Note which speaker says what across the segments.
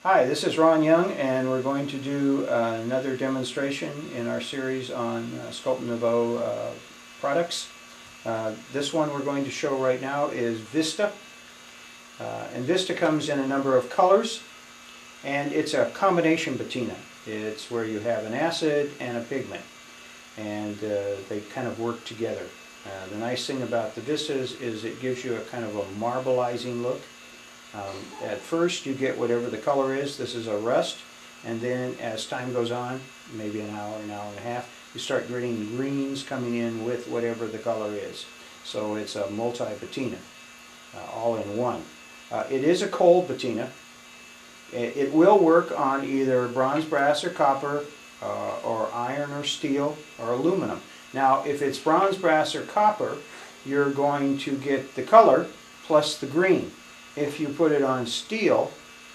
Speaker 1: Hi, this is Ron Young, and we're going to do another demonstration in our series on Sculpt Nouveau products. This one we're going to show right now is Vista. And Vista comes in a number of colors, and it's a combination patina. It's where you have an acid and a pigment, and they kind of work together. The nice thing about the Vistas is it gives you a kind of a marbleizing look. At first you get whatever the color is. This is a rust, and then as time goes on, maybe an hour and a half, you start getting greens coming in with whatever the color is. So it's a multi-patina, all in one. It is a cold patina. It will work on either bronze, brass, or copper, or iron or steel or aluminum. Now if it's bronze, brass, or copper, you're going to get the color plus the green. If you put it on steel,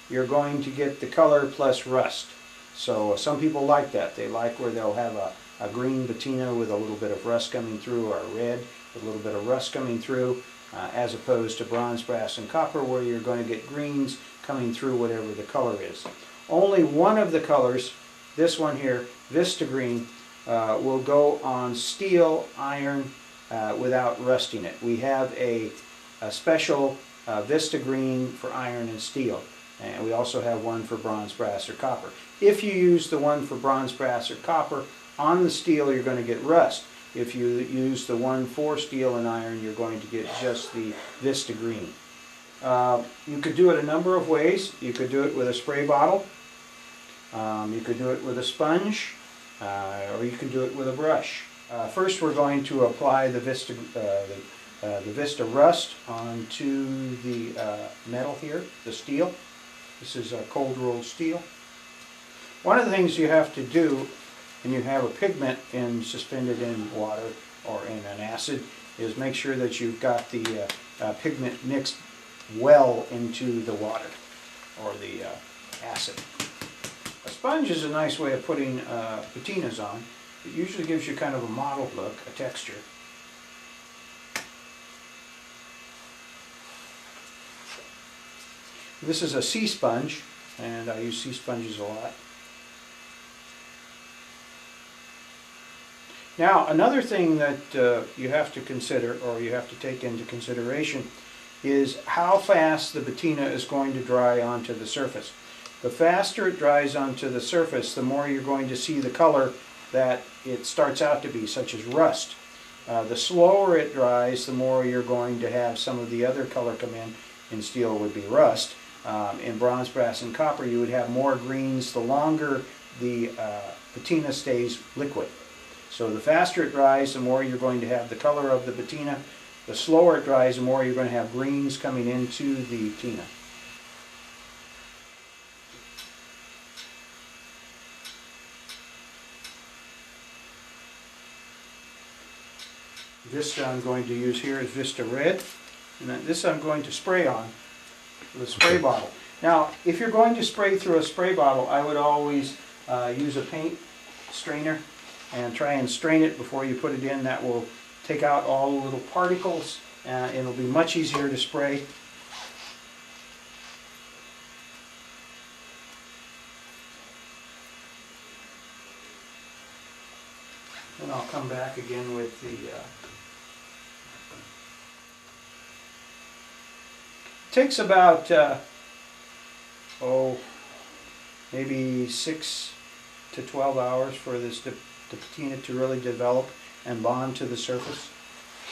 Speaker 1: you're going to get the color plus rust. So some people like that. They like where they'll have a green patina with a little bit of rust coming through, or a red with a little bit of rust coming through, as opposed to bronze, brass, and copper, where you're going to get greens coming through whatever the color is. Only one of the colors, this one here, Vista Green, will go on steel, iron, without rusting it. We have a special Vista Green for iron and steel, and we also have one for bronze, brass, or copper. If you use the one for bronze, brass, or copper on the steel, you're going to get rust. If you use the one for steel and iron, you're going to get just the Vista Green. You could do it a number of ways. You could do it with a spray bottle, you could do it with a sponge, or you could do it with a brush. First we're going to apply the Vista rust onto the metal here, the steel. This is a cold rolled steel. One of the things you have to do when you have a pigment suspended in water or in an acid is make sure that you've got the pigment mixed well into the water or the acid. A sponge is a nice way of putting patinas on. It usually gives you kind of a mottled look, a texture. This is a sea sponge, and I use sea sponges a lot. Now, another thing that you have to consider, or you have to take into consideration, is how fast the patina is going to dry onto the surface. The faster it dries onto the surface, the more you're going to see the color that it starts out to be, such as rust. The slower it dries, the more you're going to have some of the other color come in. In steel would be rust. In bronze, brass, and copper, you would have more greens the longer the patina stays liquid. So the faster it dries, the more you're going to have the color of the patina. The slower it dries, the more you're going to have greens coming into the patina. Vista I'm going to use here is Vista Red, and this I'm going to spray on with a spray bottle. Now, if you're going to spray through a spray bottle, I would always use a paint strainer and try and strain it before you put it in. That will take out all the little particles, and it'll be much easier to spray. And I'll come back again with the takes about maybe 6 to 12 hours for the patina to really develop and bond to the surface.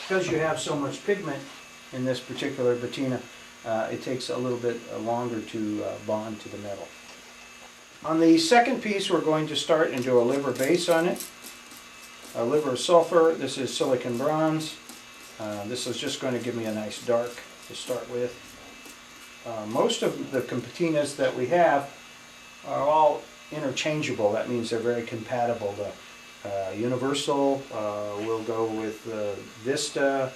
Speaker 1: Because you have so much pigment in this particular patina, it takes a little bit longer to bond to the metal. On the second piece, we're going to start and do a liver base on it. A liver of sulfur. This is silicon bronze. This is just going to give me a nice dark to start with. Most of the patinas that we have are all interchangeable. That means they're very compatible. The universal will go with Vista,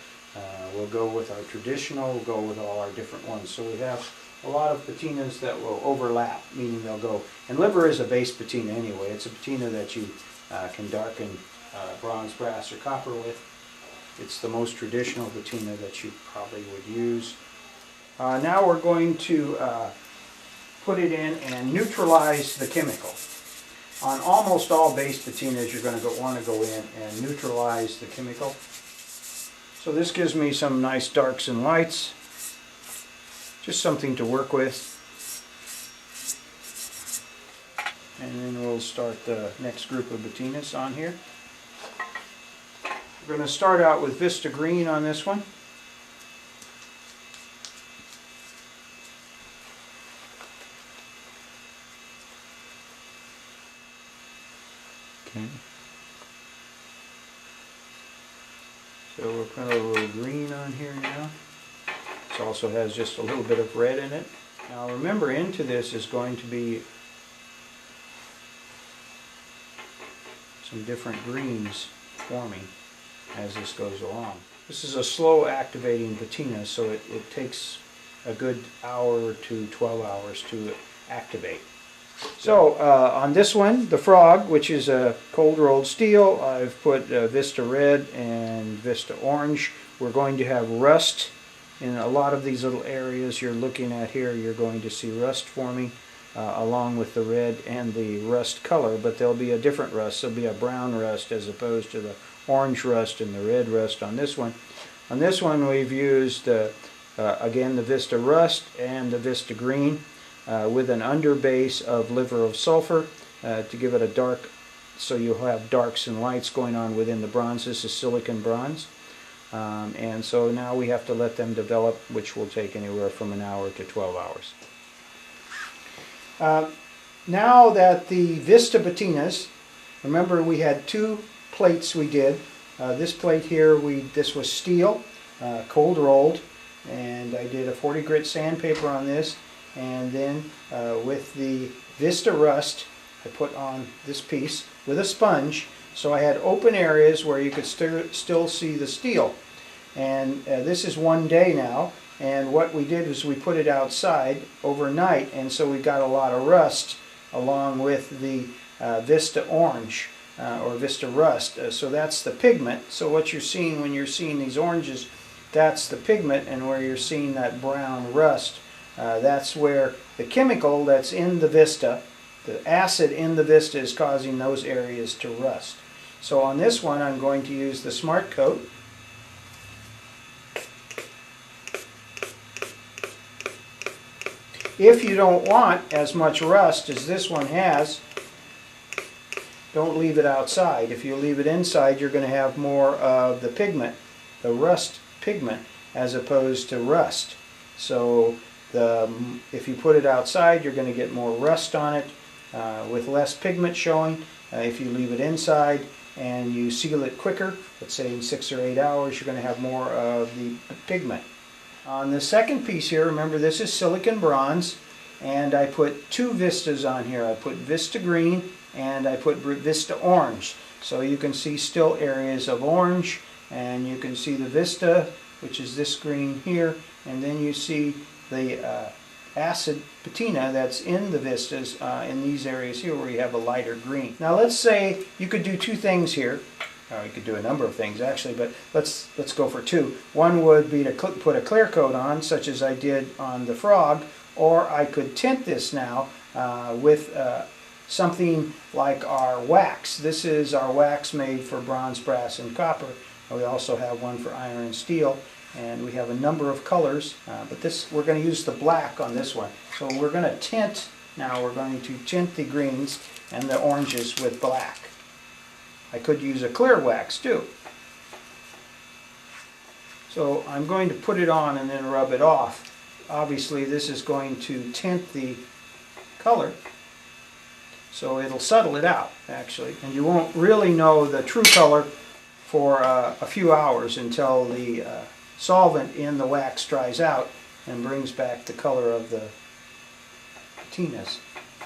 Speaker 1: we'll go with our traditional, we'll go with all our different ones. So we have a lot of patinas that will overlap, meaning they'll go. And liver is a base patina anyway. It's a patina that you can darken bronze, brass, or copper with. It's the most traditional patina that you probably would use. Now we're going to put it in and neutralize the chemical. On almost all base patinas, you're going to want to go in and neutralize the chemical. So this gives me some nice darks and lights. Just something to work with. And then we'll start the next group of patinas on here. We're going to start out with Vista Green on this one. Okay. So we'll put a little green on here now. This also has just a little bit of red in it. Now remember, into this is going to be some different greens forming as this goes along. This is a slow activating patina, so it takes a good hour to 12 hours to activate. So on this one, the frog, which is a cold rolled steel, I've put Vista Red and Vista Orange. We're going to have rust in a lot of these little areas you're looking at here. You're going to see rust forming along with the red and the rust color, but there'll be a different rust. There'll be a brown rust as opposed to the orange rust and the red rust on this one. On this one we've used again the Vista Rust and the Vista Green with an underbase of liver of sulfur to give it a dark, so you'll have darks and lights going on within the bronze. This is silicon bronze. And so now we have to let them develop, which will take anywhere from an hour to 12 hours. Now that the Vista patinas, remember we had two plates we did. This plate here, this was steel, cold rolled, and I did a 40 grit sandpaper on this, and then with the Vista Rust I put on this piece with a sponge, so I had open areas where you could still see the steel. And this is one day now, and what we did was we put it outside overnight, and so we got a lot of rust along with the Vista Orange or Vista Rust. So that's the pigment. So what you're seeing when you're seeing these oranges, that's the pigment, and where you're seeing that brown rust, that's where the chemical that's in the Vista, the acid in the Vista, is causing those areas to rust. So on this one I'm going to use the Smart Coat. If you don't want as much rust as this one has, don't leave it outside. If you leave it inside, you're going to have more of the pigment, the rust pigment, as opposed to rust. So if you put it outside, you're going to get more rust on it with less pigment showing. If you leave it inside and you seal it quicker, let's say in 6 or 8 hours, you're going to have more of the pigment. On the second piece here, remember this is silicon bronze, and I put two Vistas on here. I put Vista Green and I put Vista Orange. So you can see still areas of orange, and you can see the Vista, which is this green here, and then you see the acid patina that's in the Vistas in these areas here where you have a lighter green. Now let's say you could do two things here. You could do a number of things actually, but let's go for two. One would be to put a clear coat on, such as I did on the frog, or I could tint this now with something like our wax. This is our wax made for bronze, brass, and copper. We also have one for iron and steel, and we have a number of colors, but we're going to use the black on this one. So we're going to tint, now we're going to tint the greens and the oranges with black. I could use a clear wax too. So I'm going to put it on and then rub it off. Obviously this is going to tint the color, so it'll settle it out actually, and you won't really know the true color for a few hours until the solvent in the wax dries out and brings back the color of the patinas.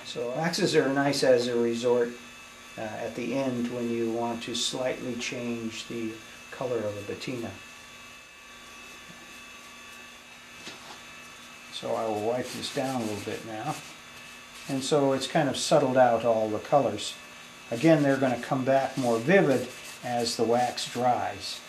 Speaker 1: So waxes are nice as a resort at the end when you want to slightly change the color of a patina. So I will wipe this down a little bit now. And so it's kind of settled out all the colors. Again, they're going to come back more vivid as the wax dries.